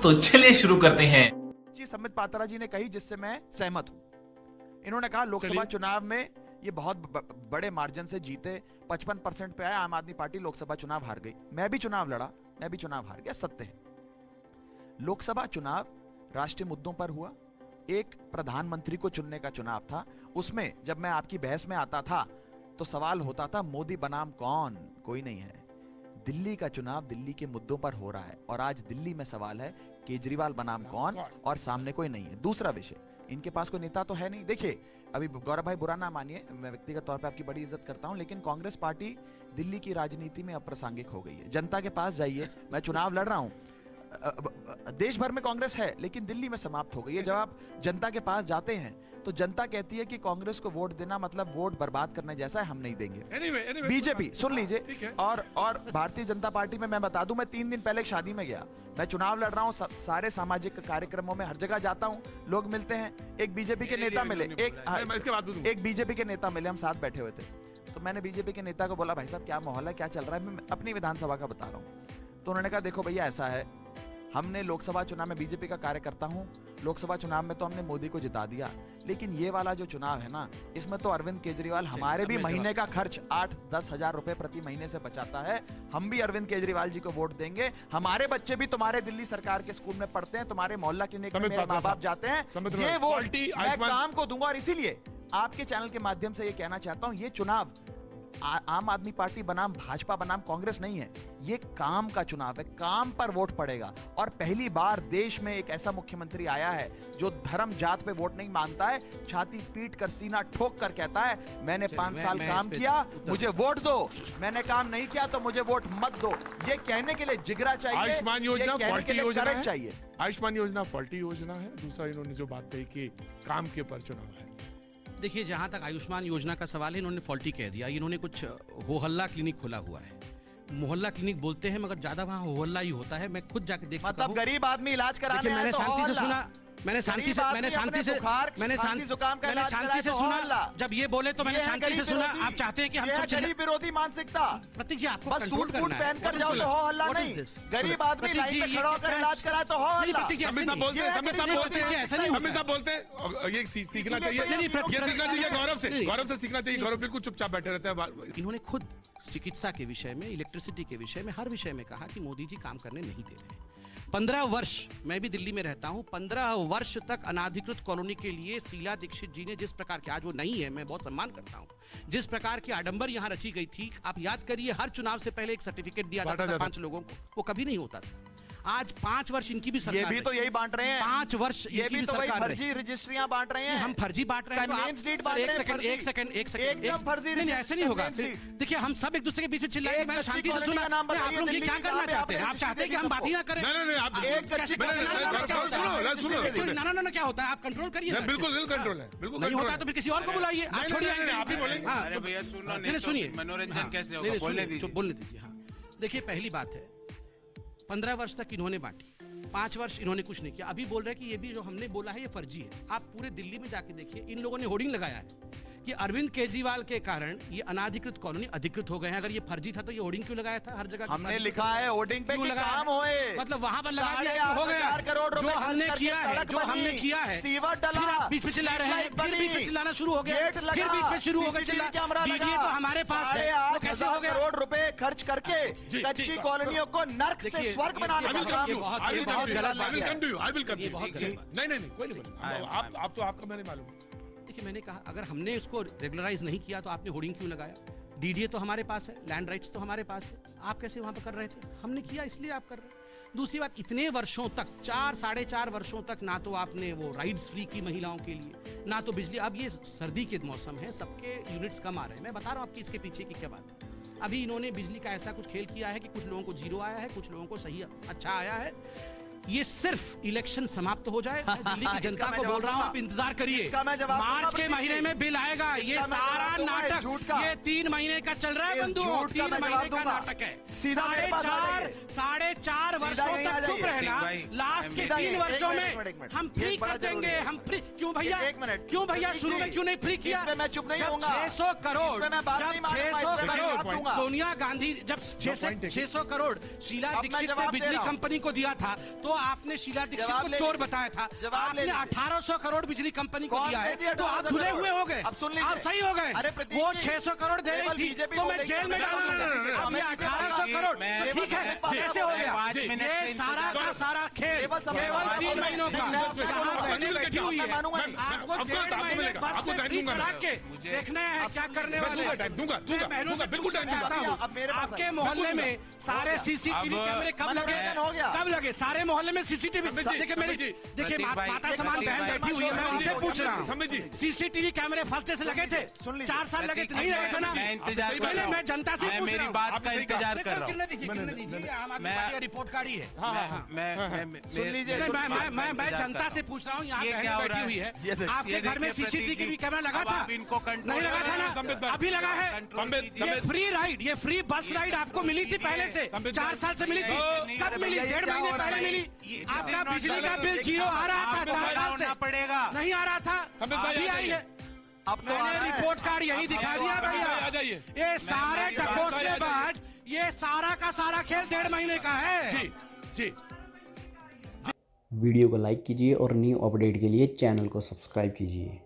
तो चलिए शुरू करते हैं। जी सम्मित पात्रा जी ने कही जिससे मैं सहमत हूं। इन्होंने कहा लोकसभा चुनाव में ये बहुत बड़े मार्जिन से जीते, 55% पे आए, आम आदमी पार्टी लोकसभा चुनाव हार गई। मैं भी चुनाव लड़ा, मैं भी चुनाव हार गया, सत्य है। लोकसभा चुनाव राष्ट्रीय मुद्दों पर हुआ, एक प्रधानमंत्री को चुनने का चुनाव था। उसमें जब मैं आपकी बहस में आता था तो सवाल होता था मोदी बनाम कौन, कोई नहीं है। दिल्ली का चुनाव दिल्ली के मुद्दों पर हो रहा है और आज दिल्ली में सवाल है केजरीवाल बनाम कौन, और सामने कोई नहीं है। दूसरा विषय, इनके पास कोई नेता तो है नहीं। देखिए अभी गौरव भाई बुरा ना मानिए, मैं व्यक्तिगत तौर पे आपकी बड़ी इज्जत करता हूं, लेकिन कांग्रेस पार्टी दिल्ली की राजनीति में अप्रासंगिक हो गई है। जनता के पास जाइए, मैं चुनाव लड़ रहा हूं, देश भर में कांग्रेस है लेकिन दिल्ली में समाप्त हो गई है। जब आप जनता के पास जाते हैं तो जनता कहती है कि कांग्रेस को वोट देना मतलब वोट बर्बाद करने जैसा है, हम नहीं देंगे। बीजेपी सुन लीजिए, और भारतीय जनता पार्टी में मैं बता दूं, मैं 3 दिन पहले एक शादी में गया, मैं चुनाव लड़ रहा हूं, सारे सामाजिक कार्यक्रमों में हर जगह जाता हूं, लोग मिलते हैं। एक बीजेपी के नेता मिले, एक बीजेपी के नेता मिले, हम साथ बैठे हुए थे। तो मैंने बीजेपी के नेता को बोला, भाई साहब क्या माहौल है, क्या चल रहा है, मैं अपनी विधानसभा का बता रहा हूँ। तो उन्होंने कहा देखो भैया ऐसा है, हमने लोकसभा चुनाव में, बीजेपी का कार्यकर्ता हूं, लोकसभा चुनाव में तो हमने मोदी को जिता दिया, लेकिन ये वाला जो चुनाव है ना, इसमें तो अरविंद केजरीवाल हमारे भी महीने का खर्च 8-10 हजार रुपए प्रति महीने से बचाता है। हम भी अरविंद केजरीवाल जी को वोट देंगे। हमारे बच्चे भी तुम्हारे दिल्ली सरकार के स्कूल में पढ़ते हैं, तुम्हारे मोहल्ला क्लिनिक में मेरे माँ बाप जाते हैं, ये वोट मैं काम को दूंगा। और इसीलिए आपके चैनल के माध्यम से ये कहना चाहता हूं, ये चुनाव आम आदमी पार्टी बनाम भाजपा बनाम कांग्रेस नहीं है, ये काम का चुनाव है, काम पर वोट पड़ेगा। और पहली बार देश में एक ऐसा मुख्यमंत्री आया है जो धर्म जात पे वोट नहीं मानता है, छाती पीट कर सीना ठोक कर कहता है मैंने 5 साल काम किया, मुझे वोट दो, मैंने काम नहीं किया तो मुझे वोट मत दो। ये कहने के लिए जिगरा चाहिए, आयुष्मान योजना फॉल्टी योजना चाहिए। आयुष्मान योजना फॉल्टी योजना है। दूसरा इन्होंने जो बात कही कि काम के ऊपर चुनाव है, देखिए जहां तक आयुष्मान योजना का सवाल है, इन्होंने फॉल्टी कह दिया। इन्होंने कुछ हो हल्ला क्लिनिक खोला हुआ है, मोहल्ला क्लिनिक बोलते हैं मगर ज्यादा वहाँ हो हल्ला ही होता है। मैं खुद जाके देख मतलब गरीब आदमी इलाज कराने आए मैंने तो शांति से सुना, मैंने शांति से सुना। जब ये बोले तो मैंने शांति से सुना। आप चाहते हैं कि हम सब गरीब विरोधी मानसिकता, प्रतीक जी आपको बस सूट बूट पहनकर जाओ तो हो हल्ला नहीं, गरीब आदमी लाइन में खड़ा होकर इलाज कराए तो हो हल्ला। सब बोलते हैं ये सीखना चाहिए, ये सीखना चाहिए गौरव से, गौरव से सीखना चाहिए। गौरव बिल्कुल चुपचाप बैठे रहते हैं। इन्होंने खुद चिकित्सा के विषय में, इलेक्ट्रिसिटी के विषय में, हर विषय में कहा कि मोदी जी काम करने नहीं दे रहे। 15 वर्ष मैं भी दिल्ली में रहता हूं, 15 वर्ष तक अनाधिकृत कॉलोनी के लिए शीला दीक्षित जी ने जिस प्रकार की, आज वो नहीं है, मैं बहुत सम्मान करता हूं, जिस प्रकार की आडंबर यहां रची गई थी। आप याद करिए हर चुनाव से पहले एक सर्टिफिकेट दिया जाता था 5 लोगों को, वो कभी नहीं होता था। आज 5 वर्ष इनकी भी सरकार, ये भी तो यही बांट रहे हैं, 5 वर्ष ये भी तो वही फर्जी रजिस्ट्रियां बांट रहे हैं। हम फर्जी बांट रहे हैं। एक सेकंड फर्जी नहीं, ऐसे नहीं होगा। देखिए हम सब एक दूसरे के बीच में चिल्लाएंगे, मैंने शांति से सुना। आप लोग ये क्या करना चाहते हैं? आप चाहते हैं कि हम बात ही ना करें? ना क्या होता है, आप कंट्रोल करिए। बिल्कुल कंट्रोल है, बिल्कुल नहीं होता तो फिर किसी और को बुलाइए, आप छोड़िए, आप ही बोलेंगे। भैया सुनिए, मनोरंजन कैसे होगा, बोलने दीजिए। हाँ देखिए पहली बात है, 15 वर्ष तक इन्होंने बांटी, 5 वर्ष इन्होंने कुछ नहीं किया। अभी बोल रहे हैं कि ये भी जो हमने बोला है ये फर्जी है। आप पूरे दिल्ली में जाके देखिए, इन लोगों ने होर्डिंग लगाया है कि अरविंद केजरीवाल के कारण ये अनाधिकृत कॉलोनी अधिकृत हो गए हैं। अगर ये फर्जी था तो ये होर्डिंग क्यों लगाया था? हर जगह हमने लिखा है होर्डिंग पे कि काम होए, मतलब वहां पर लगा दिया हो गया। 4 करोड़ रुपए जो हमने किया है, जो हमने किया है, सीवर डला, बीच में चिल्ला रहे हैं, फिर बीच में चिल्लाना शुरू हो गया, फिर बीच में शुरू हो गया चिल्ला। वीडियो तो हमारे पास है, वो कैसे हो गया? करोड़ रुपए खर्च करके कच्ची कॉलोनियों को नर्क से स्वर्ग बनाने का काम बहुत गलत बात है। नहीं कोई नहीं, आप तो आपका मैंने मालूम। देखिए मैंने कहा अगर हमने इसको रेगुलराइज नहीं किया तो आपने होर्डिंग क्यों लगाया? डीडीए तो हमारे पास है, लैंड राइट्स तो हमारे पास है, आप कैसे वहां पर कर रहे थे? हमने किया इसलिए आप कर रहे हैं। दूसरी बात, इतने वर्षों तक, 4-4.5 वर्षों तक ना तो आपने वो राइड्स फ्री की महिलाओं के लिए, ना तो बिजली। अब ये सर्दी के मौसम है, सबके यूनिट्स कम आ रहे हैं। मैं बता रहा हूँ आपकी इसके पीछे की क्या बात है। अभी इन्होंने बिजली का ऐसा कुछ खेल किया है कि कुछ लोगों को 0 आया है, कुछ लोगों को सही अच्छा आया है। ये सिर्फ इलेक्शन समाप्त हो जाए, मैं दिल्ली की जनता को बोल रहा हूँ, आप इंतजार करिए, मार्च के महीने में बिल आएगा। ये सारा नाटक ये 3 महीने का चल रहा है बंधु, 3 महीने का नाटक है। 4.5 वर्षों तक चुप रहना, लास्ट के 3 वर्षों में हम फ्री कर देंगे। हम फ्री क्यों भैया, क्यों भैया शुरू में क्यों नहीं फ्री किया? मैं चुप नहीं होऊंगा। 600 करोड़, जब 600 करोड़ सोनिया गांधी, जब 600 करोड़ शीला दीक्षित ने बिजली कंपनी को दिया था, तो आपने शीला दीक्षित जवाब को ले चोर लीजिए। बताया था, जवाब ले आपने लीजिए। 1800 करोड़ बिजली कंपनी को कौन दिया है, दे दिया तो आप 1800 धुले करोड़? हुए हो गए, अब सुन लीजिए। आप सही हो गए। अरे प्रतीक वो जी, 600 करोड़ दे केवल रही थी बीजेपी तो मैं बोलेगी, जेल में मैं डालूंगा। बोलूंगा। अब ये मैं 1800 करोड़ मैं- ठीक है, मैं- कैसे हो गया? 5 मिनट ये से सारा का सारा खेल केवल समय- केवल 3 मैं- महीनों का मैं- मैं- यहाँ मैं- बहनें बैठी हुई मैं है, मानूंगा नहीं। आपको Of course, डेढ़ आपको महीने मिलेगा, बस आपको में टाइम फ्री दूंगा चढ़ा मैं। के मुझे- देखना है क्या करने मैं वाले दूंगा हैं। टाइम, दूंगा, मैं दूंगा, बहनों से दूंगा, बिल्कुल पूछना टाइम दूंगा। चाहता हूँ, अब मेरे पास आपके है। मोहल्ले में सारे गया। सीसीटीवी अब- कैमरे कब लगे? मनोरंजन हो गया। कब लगे? सारे मोहल्ले में सीसीटीवी। संबित जी, देखिए मेरी, संबित जी, देखिए प्रतीक भाई, माता समान प्रतीक बहन भाई, बैठी हुई है, मैं उनसे पूछ रहा हूँ, संबित जी, सीसीटीवी कैमरे फर्स्ट डे से लगे थे? सुन लीजिए। 4 साल लगे थे, नहीं लगे थे ना? मैं इंतजार कर रहा हूँ। मैं जनता से मैं पूछ मेरी रहा हूँ। बात आपने का सही कहा। इंतजार कर रहा हूँ। गिनने दीजिए, आम आदमी मैं- पार्टी का रिपोर्ट कार्ड ही है। सुन लीजिए, नहीं, सुन मैं जनता से पूछ रहा हूँ, यहाँ ये बहनें क्या हो बैठी रहा हुई है? है, ये देखिए, आपके ये घर में देखिए सीसीटीवी प्रतीक जी, कैमरा लगा अब था? आप इनको कंट्रोल नहीं लगा था करें। ना? संबित भाई, अभी लगा है। संबित, ये फ्री राइड, ये फ्री बस राइड आपको मिली थी पहले से? संबित 4 भाई, साल से मिली थी? नहीं, कब अरे मिली? भैया, ये 1.5 क्या महीने हो रहा पहले है? मिली। आपका बिजली का बिल जीरो आ रहा था आपको 4 साल से, होना पड़ेगा। नहीं आ रहा था? संबित भाई, अभी आ आई जाइए। है। अब तो आ मैंने रहा है। रिपोर्ट कार्ड यही दिखा दिया आ भैया। जाइए। ये सारे मैं- ढकोसलेबाज, ये सारा का सारा खेल 1.5 महीने का है। जी जी वीडियो को लाइक कीजिए और न्यू अपडेट के लिए चैनल को सब्सक्राइब कीजिए।